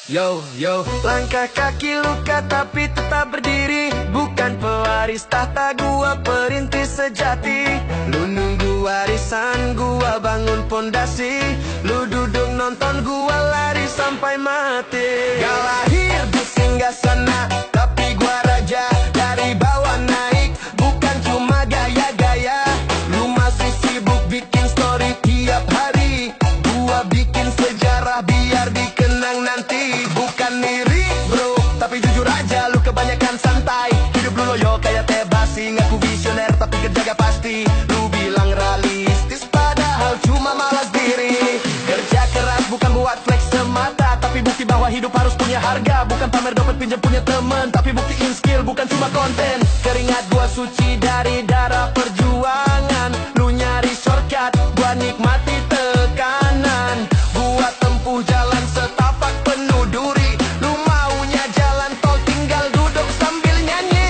Yo, yo. Langkah kaki luka tapi tetap berdiri. Bukan pewaris tahta, gua perintis sejati. Lu nunggu warisan, gua bangun pondasi. Lu duduk nonton, gua lari sampai mati. Gak lahir di singgasana, tapi gua raja. Dari bawah naik, bukan cuma gaya-gaya. Lu masih sibuk bikin story tiap hari. Gua bikin sejarah biar dikenang nanti. Bukan iri bro, tapi jujur aja lu kebanyakan santai. Hidup lu loyo kayak teh basi. Ngaku visioner tapi kerja gak pasti. Lu bilang realistis padahal cuma malas diri. Kerja keras bukan buat flex semata, tapi bukti bahwa hidup harus punya harga. Bukan pamer dompet pinjam punya temen, tapi buktiin skill bukan cuma konten. Keringat gua suci dari darah perjuangan. Lu nyari shortcut, gua nikmati tekanan. Gua tempuh jalan setapak penuh duri. Lu maunya jalan tol tinggal duduk sambil nyanyi.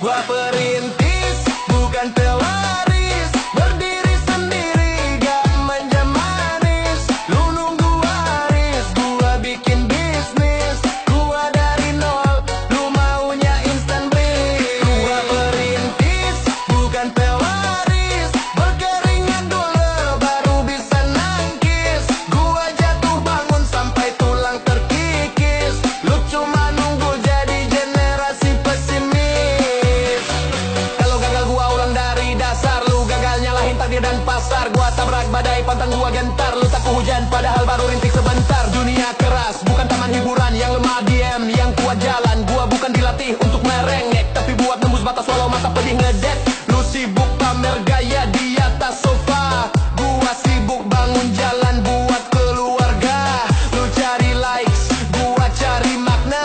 Gua perintis bukan pewaris, berdiri sendiri gak manja manis. Lu nunggu waris, gua bikin bisnis. Gua dari nol, lu maunya instan bridge. Gua perintis bukan pewaris, berkeringat dulu baru bisa nangkis. Gua jatuh bangun sampai tulang terkikis. Lu cuma nunggu jadi generasi pesimis. Kalau gagal gua ulang dari dasar. Lu gagal nyalahin takdir dan pasar. Gua tabrak badai, pantang gua gentar. Lu takut hujan padahal baru rintik sebentar. Dunia keras bukan taman hiburan. Yang lemah diem, yang kuat jalan. Gua bukan dilatih untuk merengek, tapi buat nembus batas walau mata pedih ngedek. Lu sibuk pamer gaya di atas sofa. Gua sibuk bangun jalan buat keluarga. Lu cari likes, gua cari makna.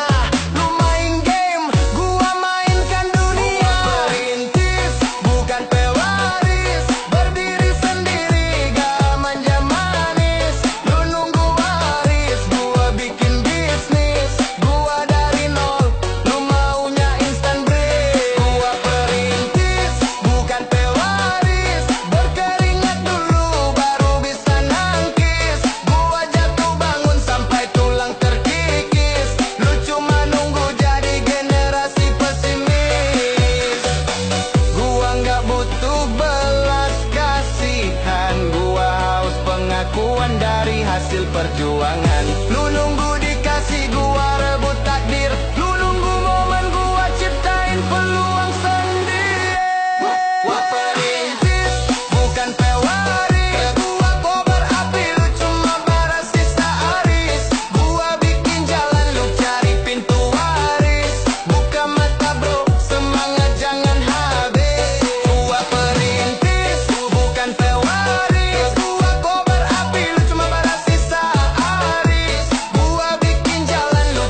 Lu main game, gua mainkan dunia. Perintis bukan pewaris, berdiri sendiri gak manja manis. Lu nunggu waris, gua bikin bisnis. Gua dari nol, lu maunya instan bridge. Gua perintis bukan pewaris, berkeringat dulu baru bisa nangkis. Gua jatuh bangun sampai tulang terkikis. Lu cuma nunggu jadi generasi pesimis. Gua nggak butuh belas kasihan. Gua haus pengakuan dari hasil perjuangan. Lu nunggu dikasih, gua rebut takdir. Lu nunggu momen, gua ciptain peluang sendiri. Gua perintis bukan pewaris, gua kobar api, lu cuma bara sisa aris. Gua bikin jalan, lu cari pintu waris. Buka mata bro, semangat jangan habis. Gua perintis bukan pewaris, gua kobar api, lu cuma bara sisa aris. Gua bikin jalan, lu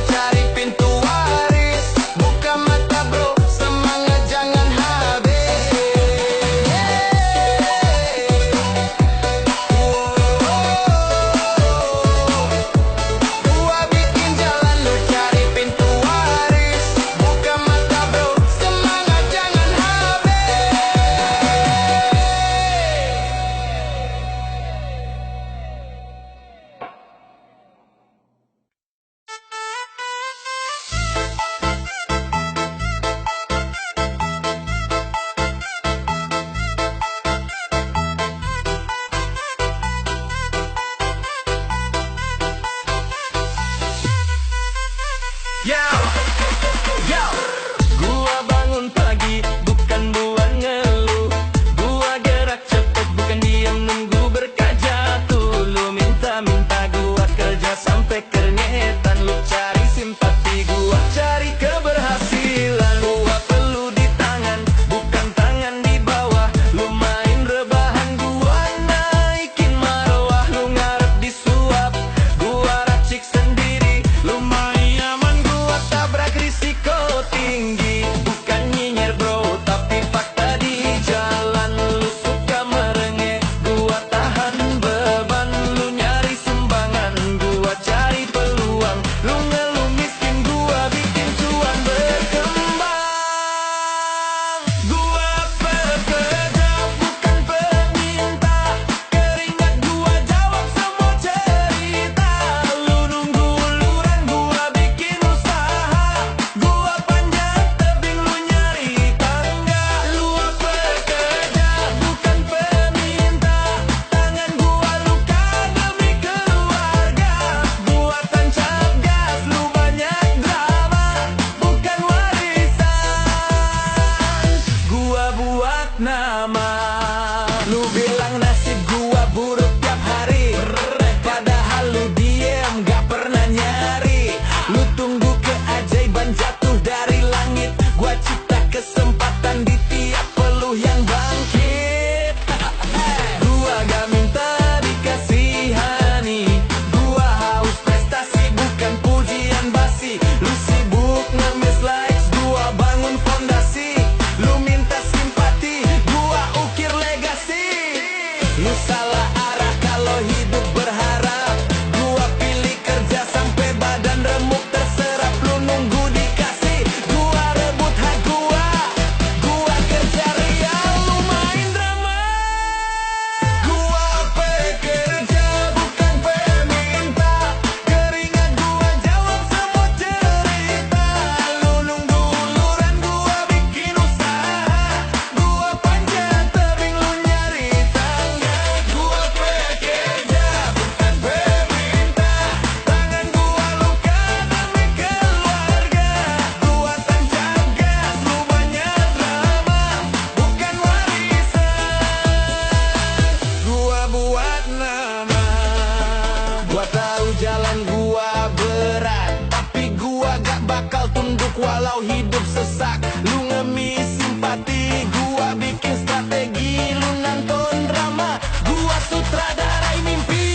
jalan gua berat, tapi gua gak bakal tunduk walau hidup sesak. Lu ngemis simpati, gua bikin strategi. Lu nonton drama, gua sutradarai mimpi.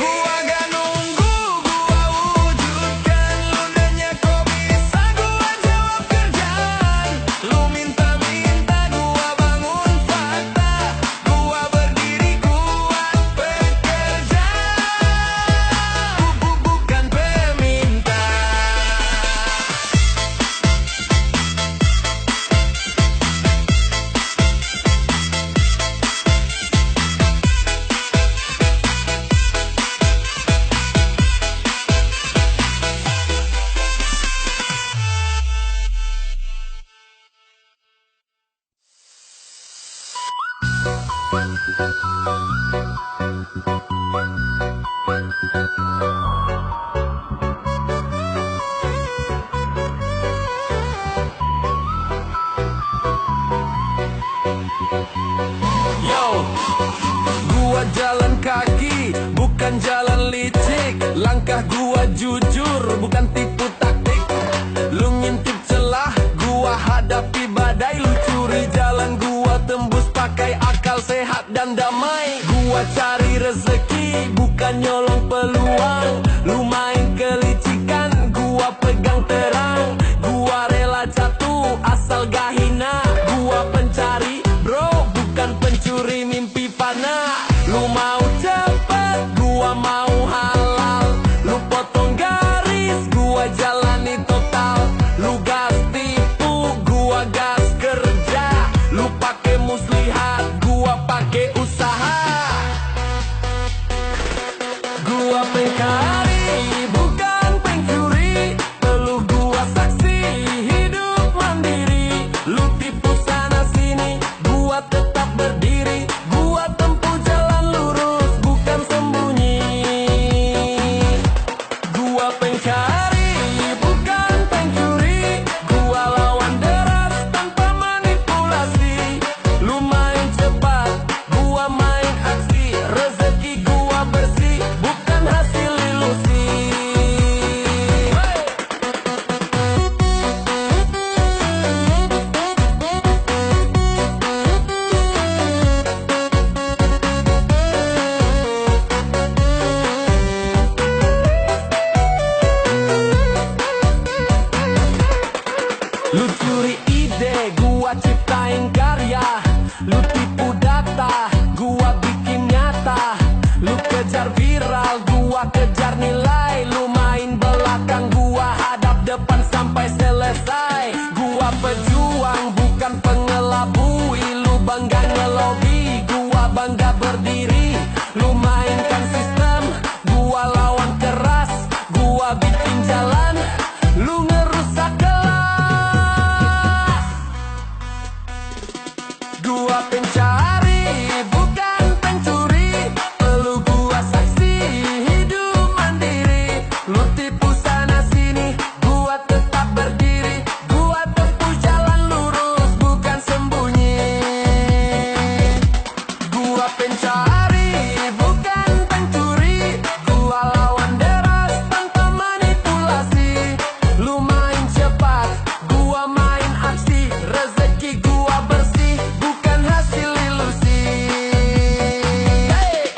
Gua gak nunggu, gua wujudkan. Lu nanya kok bisa, gua jawab kerjaan. Lu minta-minta, gua bangun fakta. Gua berdiri kuat bekerja. Bukan peminta. Yo, gua jalan kaki, bukan jalan licik. Langkah gua jujur, bukan tipu taktik. Lu ngintip celah, gua hadapi badai. Lu curi jalan, gua tembus pakai akal sehat dan damai. Gua cari rezeki, bukan nyolong peluang. Lu main kelicikan, gua pegang terang. Gua rela jatuh, asal gak hina. Gua pencari, bro, bukan pencuri mimpi fana. Lu mau cepet, gua mau halal. Lu potong garis, gua jalani total. Lu gas tipu, gua gas kerja. Lu pake muslihat, gua pake usaha. Gua pengkari, bukan pencuri. Peluh gua saksi, hidup mandiri. Lu tipu sana sini, gua tetap berdiri. Gua tempuh jalan lurus, bukan sembunyi. Gua pengcari, bukan pencuri. Gua lawan deras tanpa manipulasi. Lu main cepat, gua main aksi. Rezeki gua bersih, bukan hasil ilusi. Lu curi ide, gua ciptain karya. Lu tipu data, gua bikin nyata. Lu kejar viral, gua kejar nilai. Lu main belakang, gua hadap depan sampai selesai. Gua pejuang, bukan pengelabui. Lu bangga ngelobi, gua bangga berdiri. Lu mainkan sistem, gua lawan keras. Gua bikin jalan, lu ngerusak kelas. Gua pencari, bukan pencuri. Lu gua saksi, hidup mandiri. Lu tipu sana sini, gua tetap berdiri. Gua tempuh jalan lurus, bukan sembunyi. Gua pencari, bukan pencuri. Gua lawan deras tanpa manipulasi. Lu main cepat, gua main aksi. Rezeki gua bersih, bukan hasil ilusi. Hey!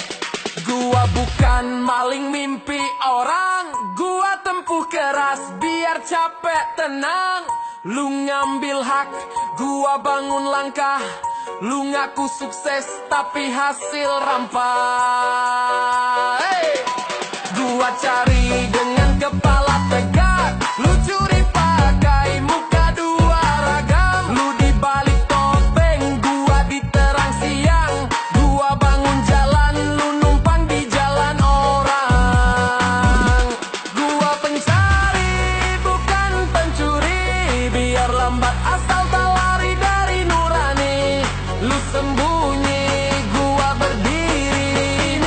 Gua bukan maling mimpi orang. Gua tempuh keras biar capek tenang. Lu ngambil hak, gua bangun langkah. Lu ngaku sukses tapi hasil rampas. Hey! Gua cari dengan kepala tegak. Lu curi pakai muka dua ragam. Lu dibalik topeng, gua di terang siang. Gua bangun jalan, lu numpang di jalan orang. Gua pencari, bukan pencuri. Biar lambat asal tak lari dari nurani. Lu sembunyi, gua berdiri.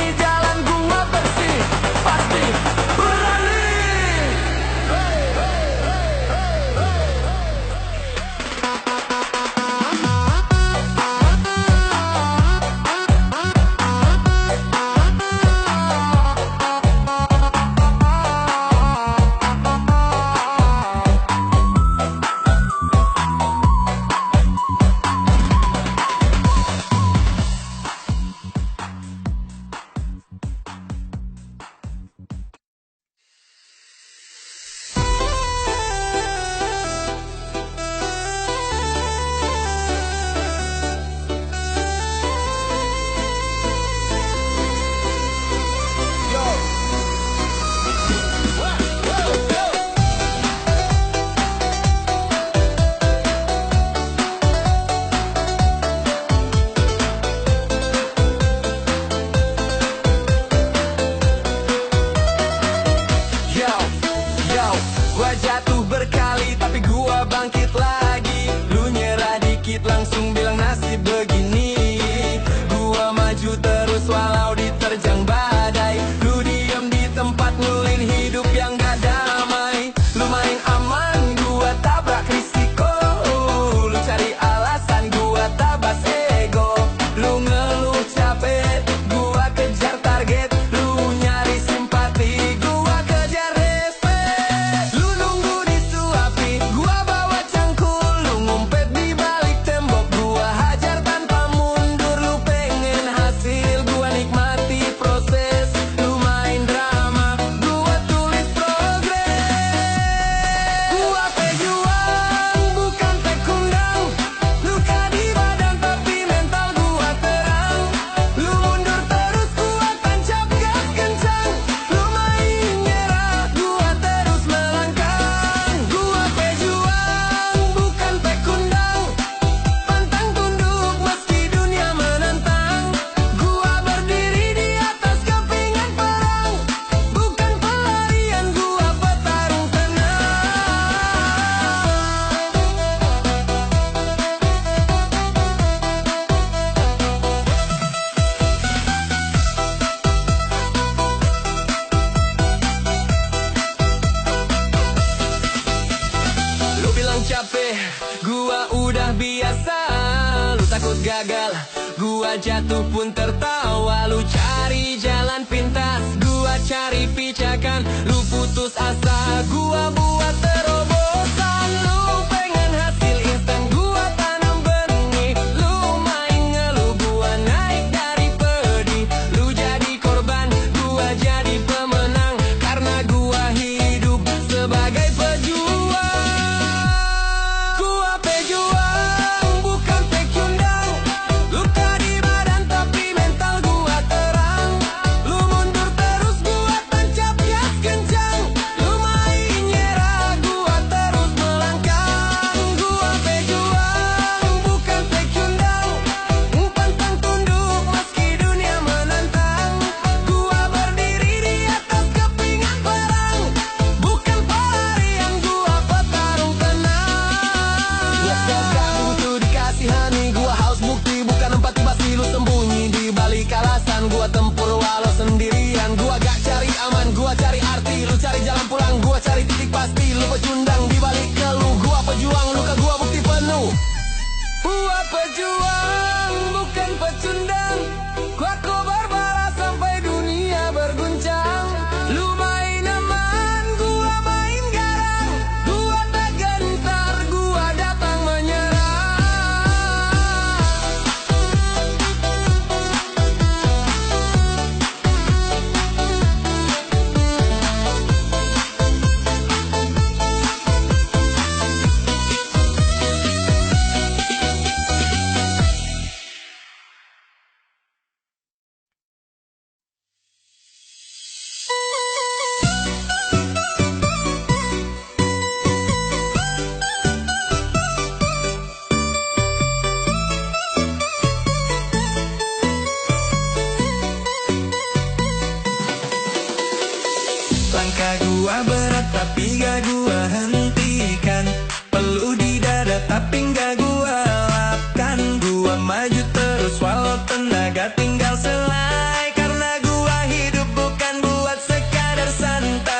gagal, gua jatuh pun tertawa. Lu cari jalan pintas, gua cari pijakan. Lu putus asa, gua buat terobosan. Lu pengen hasil instan, gua tanam benih. Lu main ngeluh, gua naik dari pedih. Lu jadi korban, gua jadi pemenang. Karena gua hidup sebagai pejuang. Gua pejuang, bukan pecundang. Lu tadi badan tapi mental gua terang. Lu mundur terus, gua tancap gas kencang. Lu main nyerah, gua terus melangkah. Gua pejuang, bukan pecundang. Pantang tunduk meski dunia menantang. Gua berdiri di atas kepingan perang. Bukan pelarian, gua petarung tenang. Gua sekarang butuh dikasihani. Gua haus bukti, bukan empati pasti. Lu sembunyi di balik alasan. Gua tempur walau sendirian. Gua gak cari aman, gua cari arti. Lu cari jalan pulang, gua cari titik pasti. Lu pecundang di balik keluh. Gua pejuang, luka gua bukti penuh. Gua pejuang, bukan pecundang. Gua kobar balas sampai dunia berguncang. Lu main aman, gua main garang. Gua tak gentar, gua datang menyerang. Langkah gua berat tapi gak gua hentikan. Peluh di dada tapi gak gua lapkan. Gua maju terus walau tenaga tinggal selai. Karena gua hidup bukan buat sekadar santai.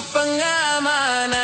untuk pengamanan.